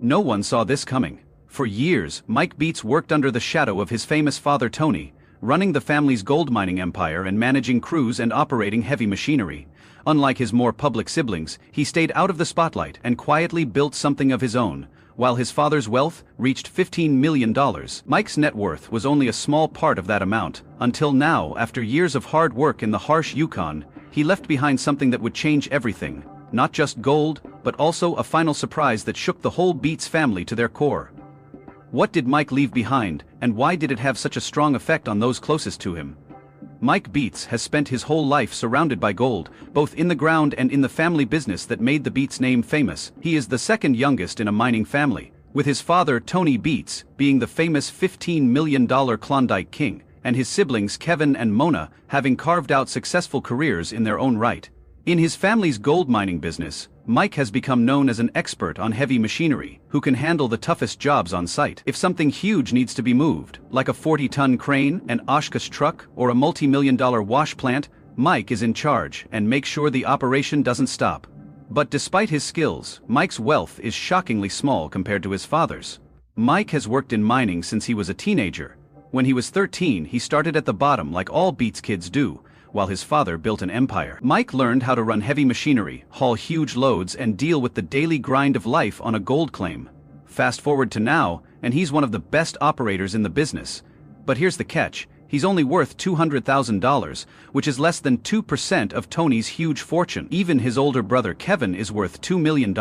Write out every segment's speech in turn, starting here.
No one saw this coming. For years, Mike Beets worked under the shadow of his famous father Tony, running the family's gold mining empire and managing crews and operating heavy machinery. Unlike his more public siblings, he stayed out of the spotlight and quietly built something of his own. While his father's wealth reached $15 million, Mike's net worth was only a small part of that amount, until now, after years of hard work in the harsh Yukon, he left behind something that would change everything. Not just gold, but also a final surprise that shook the whole Beets family to their core. What did Mike leave behind, and why did it have such a strong effect on those closest to him? Mike Beets has spent his whole life surrounded by gold, both in the ground and in the family business that made the Beets name famous. He is the second youngest in a mining family, with his father Tony Beets being the famous $15 million Klondike King, and his siblings Kevin and Mona having carved out successful careers in their own right. In his family's gold mining business, Mike has become known as an expert on heavy machinery, who can handle the toughest jobs on site. If something huge needs to be moved, like a 40-ton crane, an Oshkosh truck, or a multi-million-dollar wash plant, Mike is in charge and makes sure the operation doesn't stop. But despite his skills, Mike's wealth is shockingly small compared to his father's. Mike has worked in mining since he was a teenager. When he was 13, he started at the bottom like all Beets kids do, while his father built an empire. Mike learned how to run heavy machinery, haul huge loads, and deal with the daily grind of life on a gold claim. Fast forward to now, and he's one of the best operators in the business. But here's the catch, he's only worth $200,000, which is less than 2% of Tony's huge fortune. Even his older brother Kevin is worth $2 million.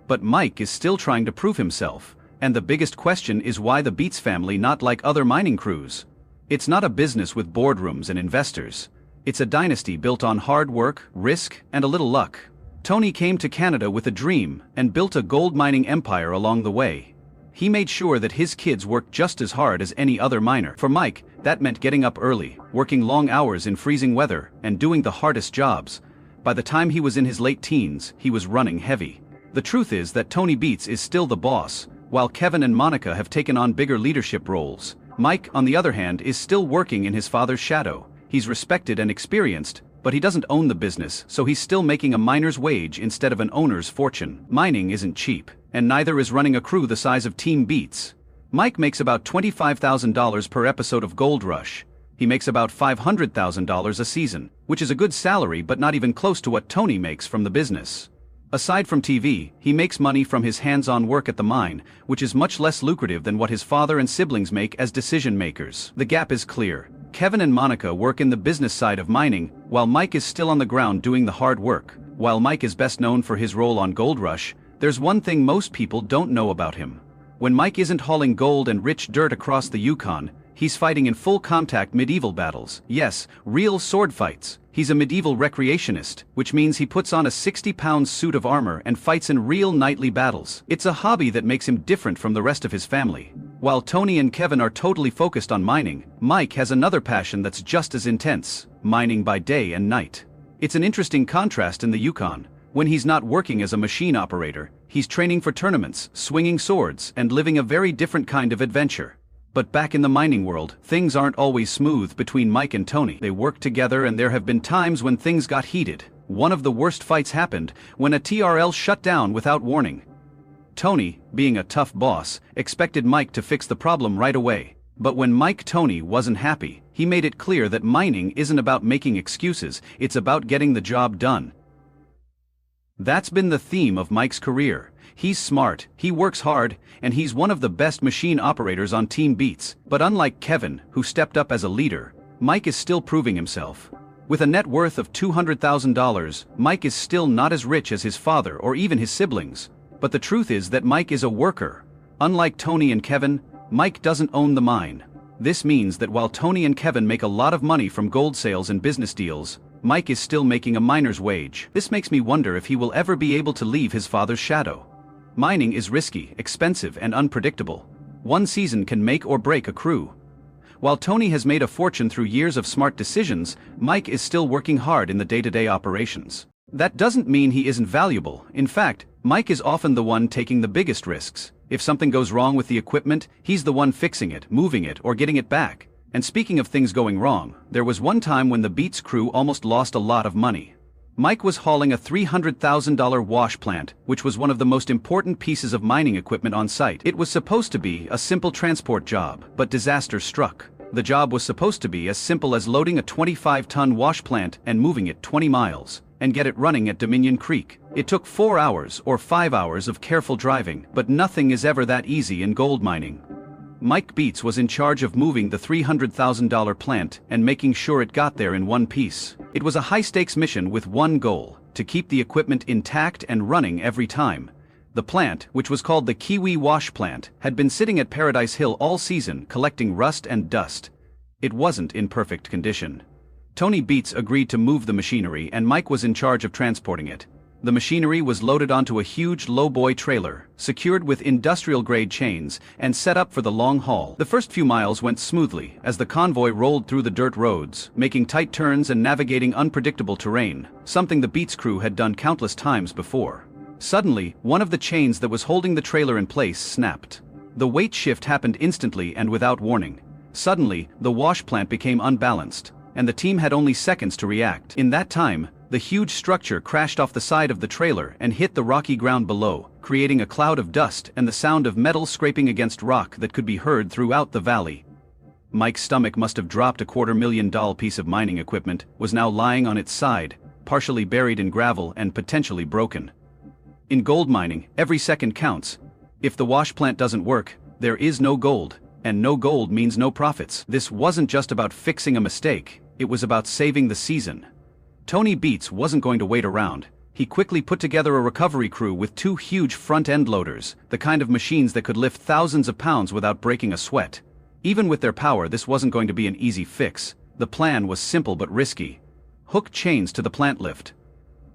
But Mike is still trying to prove himself, and the biggest question is why the Beets family not like other mining crews? It's not a business with boardrooms and investors. It's a dynasty built on hard work, risk, and a little luck. Tony came to Canada with a dream and built a gold mining empire along the way. He made sure that his kids worked just as hard as any other miner. For Mike, that meant getting up early, working long hours in freezing weather, and doing the hardest jobs. By the time he was in his late teens, he was running heavy. The truth is that Tony Beets is still the boss, while Kevin and Monica have taken on bigger leadership roles. Mike, on the other hand, is still working in his father's shadow. He's respected and experienced, but he doesn't own the business, so he's still making a miner's wage instead of an owner's fortune. Mining isn't cheap, and neither is running a crew the size of Team Beets. Mike makes about $25,000 per episode of Gold Rush. He makes about $500,000 a season, which is a good salary but not even close to what Tony makes from the business. Aside from TV, he makes money from his hands-on work at the mine, which is much less lucrative than what his father and siblings make as decision makers. The gap is clear. Kevin and Monica work in the business side of mining, while Mike is still on the ground doing the hard work. While Mike is best known for his role on Gold Rush, there's one thing most people don't know about him. When Mike isn't hauling gold and rich dirt across the Yukon, he's fighting in full-contact medieval battles. Yes, real sword fights. He's a medieval recreationist, which means he puts on a 60-pound suit of armor and fights in real knightly battles. It's a hobby that makes him different from the rest of his family. While Tony and Kevin are totally focused on mining, Mike has another passion that's just as intense, mining by day and night. It's an interesting contrast in the Yukon. When he's not working as a machine operator, he's training for tournaments, swinging swords, and living a very different kind of adventure. But back in the mining world, things aren't always smooth between Mike and Tony. They work together and there have been times when things got heated. One of the worst fights happened when a TRL shut down without warning. Tony, being a tough boss, expected Mike to fix the problem right away. But when Tony wasn't happy, he made it clear that mining isn't about making excuses, it's about getting the job done. That's been the theme of Mike's career. He's smart, he works hard, and he's one of the best machine operators on Team Beets. But unlike Kevin, who stepped up as a leader, Mike is still proving himself. With a net worth of $200,000, Mike is still not as rich as his father or even his siblings. But the truth is that Mike is a worker. Unlike Tony and Kevin, Mike doesn't own the mine. This means that while Tony and Kevin make a lot of money from gold sales and business deals, Mike is still making a miner's wage. This makes me wonder if he will ever be able to leave his father's shadow. Mining is risky, expensive, and unpredictable. One season can make or break a crew. While Tony has made a fortune through years of smart decisions, Mike is still working hard in the day-to-day operations. That doesn't mean he isn't valuable. In fact, Mike is often the one taking the biggest risks. If something goes wrong with the equipment, he's the one fixing it, moving it, or getting it back. And speaking of things going wrong, there was one time when the Beets crew almost lost a lot of money. Mike was hauling a $300,000 wash plant, which was one of the most important pieces of mining equipment on site. It was supposed to be a simple transport job, but disaster struck. The job was supposed to be as simple as loading a 25-ton wash plant and moving it 20 miles, and get it running at Dominion Creek. It took 4 hours or 5 hours of careful driving, but nothing is ever that easy in gold mining. Mike Beets was in charge of moving the $300,000 plant and making sure it got there in one piece. It was a high-stakes mission with one goal: to keep the equipment intact and running every time. The plant, which was called the Kiwi Wash Plant, had been sitting at Paradise Hill all season collecting rust and dust. It wasn't in perfect condition. Tony Beets agreed to move the machinery and Mike was in charge of transporting it. The machinery was loaded onto a huge lowboy trailer, secured with industrial-grade chains, and set up for the long haul. The first few miles went smoothly as the convoy rolled through the dirt roads, making tight turns and navigating unpredictable terrain, something the Beets crew had done countless times before. Suddenly, one of the chains that was holding the trailer in place snapped. The weight shift happened instantly and without warning. Suddenly, the wash plant became unbalanced, and the team had only seconds to react. In that time, the huge structure crashed off the side of the trailer and hit the rocky ground below, creating a cloud of dust and the sound of metal scraping against rock that could be heard throughout the valley. Mike's stomach must have dropped. A $250,000 piece of mining equipment was now lying on its side, partially buried in gravel and potentially broken. In gold mining, every second counts. If the wash plant doesn't work, there is no gold, and no gold means no profits. This wasn't just about fixing a mistake, it was about saving the season. Tony Beets wasn't going to wait around. He quickly put together a recovery crew with 2 huge front-end loaders, the kind of machines that could lift thousands of pounds without breaking a sweat. Even with their power, this wasn't going to be an easy fix. The plan was simple but risky. Hook chains to the plant lift.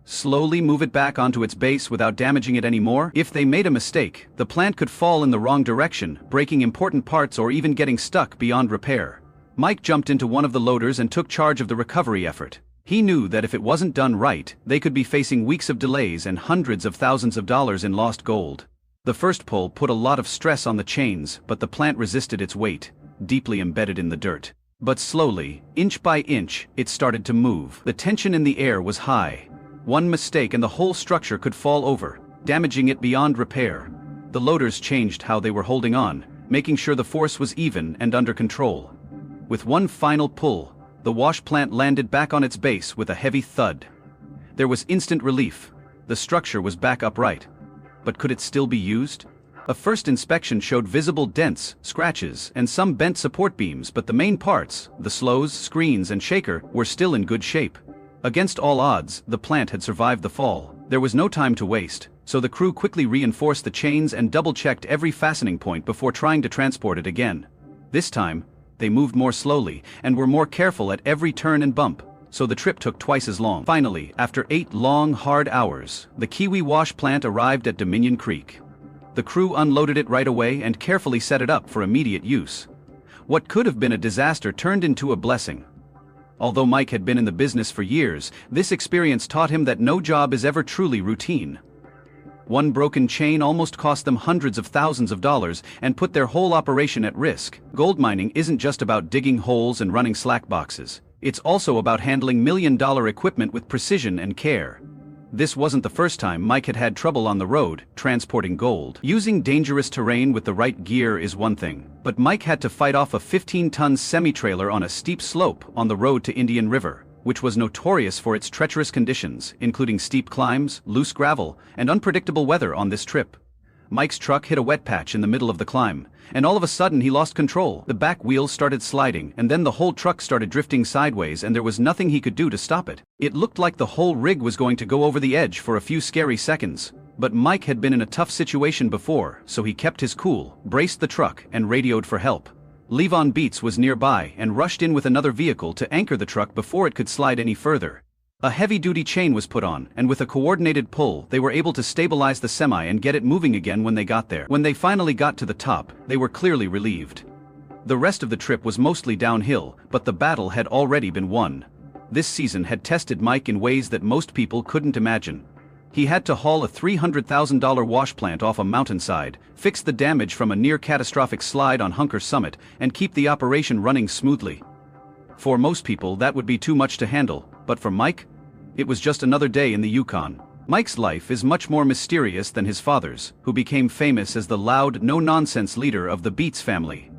Slowly move it back onto its base without damaging it anymore. If they made a mistake, the plant could fall in the wrong direction, breaking important parts or even getting stuck beyond repair. Mike jumped into one of the loaders and took charge of the recovery effort. He knew that if it wasn't done right, they could be facing weeks of delays and hundreds of thousands of dollars in lost gold. The first pull put a lot of stress on the chains, but the plant resisted its weight, deeply embedded in the dirt. But slowly, inch by inch, it started to move. The tension in the air was high. One mistake and the whole structure could fall over, damaging it beyond repair. The loaders changed how they were holding on, making sure the force was even and under control. With one final pull, the wash plant landed back on its base with a heavy thud. There was instant relief. The structure was back upright. But could it still be used? A first inspection showed visible dents, scratches, and some bent support beams, but the main parts, the slows, screens, and shaker, were still in good shape. Against all odds, the plant had survived the fall. There was no time to waste, so the crew quickly reinforced the chains and double-checked every fastening point before trying to transport it again. This time, they moved more slowly and were more careful at every turn and bump, so the trip took twice as long. Finally, after 8 long, hard hours, the Kiwi wash plant arrived at Dominion Creek. The crew unloaded it right away and carefully set it up for immediate use. What could have been a disaster turned into a blessing. Although Mike had been in the business for years, this experience taught him that no job is ever truly routine. One broken chain almost cost them hundreds of thousands of dollars and put their whole operation at risk. Gold mining isn't just about digging holes and running slack boxes. It's also about handling million-dollar equipment with precision and care. This wasn't the first time Mike had had trouble on the road, transporting gold. Using dangerous terrain with the right gear is one thing, but Mike had to fight off a 15-ton semi-trailer on a steep slope on the road to Indian River, which was notorious for its treacherous conditions, including steep climbs, loose gravel, and unpredictable weather on this trip. Mike's truck hit a wet patch in the middle of the climb, and all of a sudden he lost control. The back wheels started sliding, and then the whole truck started drifting sideways, and there was nothing he could do to stop it. It looked like the whole rig was going to go over the edge for a few scary seconds. But Mike had been in a tough situation before, so he kept his cool, braced the truck, and radioed for help. Levon Beets was nearby and rushed in with another vehicle to anchor the truck before it could slide any further. A heavy-duty chain was put on, and with a coordinated pull, they were able to stabilize the semi and get it moving again when they got there. When they finally got to the top, they were clearly relieved. The rest of the trip was mostly downhill, but the battle had already been won. This season had tested Mike in ways that most people couldn't imagine. He had to haul a $300,000 wash plant off a mountainside, fix the damage from a near-catastrophic slide on Hunker Summit, and keep the operation running smoothly. For most people that would be too much to handle, but for Mike, It was just another day in the Yukon. Mike's life is much more mysterious than his father's, who became famous as the loud, no-nonsense leader of the Beets family.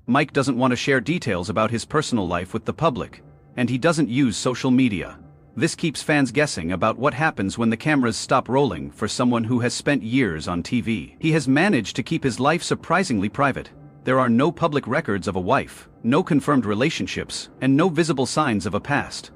Mike doesn't want to share details about his personal life with the public, and he doesn't use social media. This keeps fans guessing about what happens when the cameras stop rolling for someone who has spent years on TV. He has managed to keep his life surprisingly private. There are no public records of a wife, no confirmed relationships, and no visible signs of a past.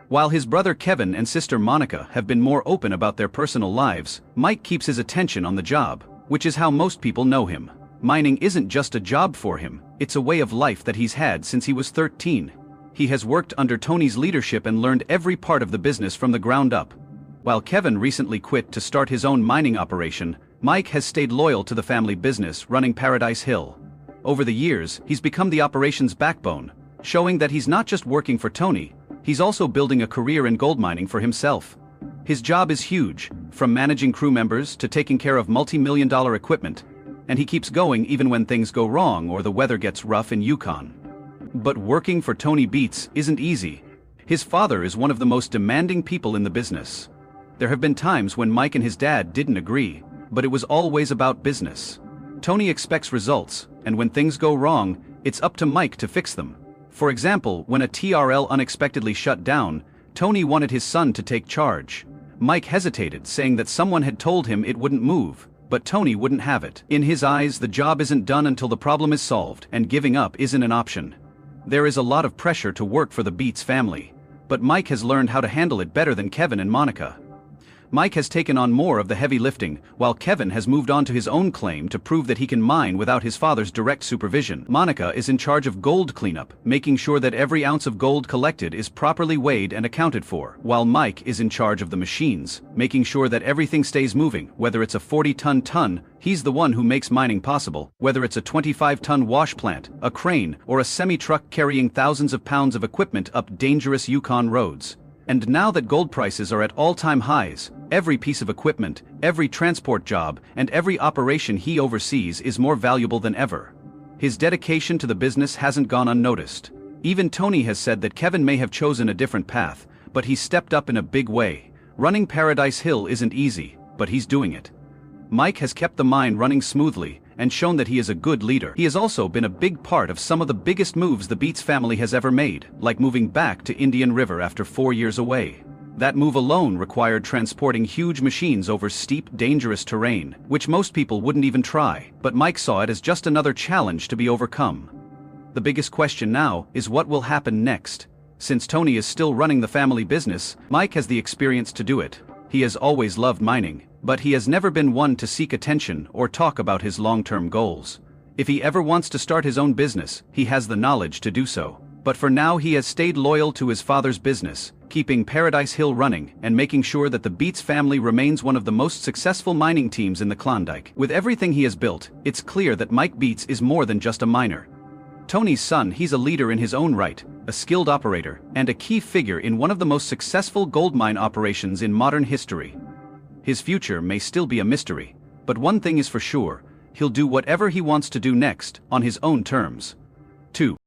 While his brother Kevin and sister Monica have been more open about their personal lives, Mike keeps his attention on the job, which is how most people know him. Mining isn't just a job for him, it's a way of life that he's had since he was 13. He has worked under Tony's leadership and learned every part of the business from the ground up. While Kevin recently quit to start his own mining operation, Mike has stayed loyal to the family business running Paradise Hill. Over the years, he's become the operation's backbone, showing that he's not just working for Tony, he's also building a career in gold mining for himself. His job is huge, from managing crew members to taking care of multi-million-dollar equipment, and he keeps going even when things go wrong or the weather gets rough in Yukon. But working for Tony Beets isn't easy. His father is one of the most demanding people in the business. There have been times when Mike and his dad didn't agree, but it was always about business. Tony expects results, and when things go wrong, it's up to Mike to fix them. For example, when a TRL unexpectedly shut down, Tony wanted his son to take charge. Mike hesitated, saying that someone had told him it wouldn't move, but Tony wouldn't have it. In his eyes, the job isn't done until the problem is solved, and giving up isn't an option. There is a lot of pressure to work for the Beets family, but Mike has learned how to handle it better than Kevin and Monica. Mike has taken on more of the heavy lifting, while Kevin has moved on to his own claim to prove that he can mine without his father's direct supervision. Monica is in charge of gold cleanup, making sure that every ounce of gold collected is properly weighed and accounted for, while Mike is in charge of the machines, making sure that everything stays moving. Whether it's a 40-ton, he's the one who makes mining possible, whether it's a 25-ton wash plant, a crane, or a semi-truck carrying thousands of pounds of equipment up dangerous Yukon roads. And now that gold prices are at all-time highs, every piece of equipment, every transport job, and every operation he oversees is more valuable than ever. His dedication to the business hasn't gone unnoticed. Even Tony has said that Kevin may have chosen a different path, but he stepped up in a big way. Running Paradise Hill isn't easy, but he's doing it. Mike has kept the mine running smoothly and shown that he is a good leader. He has also been a big part of some of the biggest moves the Beets family has ever made, like moving back to Indian River after 4 years away. That move alone required transporting huge machines over steep, dangerous terrain, which most people wouldn't even try, but Mike saw it as just another challenge to be overcome. The biggest question now is what will happen next. Since Tony is still running the family business, Mike has the experience to do it. He has always loved mining, but he has never been one to seek attention or talk about his long-term goals. If he ever wants to start his own business, he has the knowledge to do so. But for now he has stayed loyal to his father's business, keeping Paradise Hill running and making sure that the Beets family remains one of the most successful mining teams in the Klondike. With everything he has built, it's clear that Mike Beets is more than just a miner. Tony's son, he's a leader in his own right, a skilled operator, and a key figure in one of the most successful gold mine operations in modern history. His future may still be a mystery, but one thing is for sure, he'll do whatever he wants to do next, on his own terms. 2.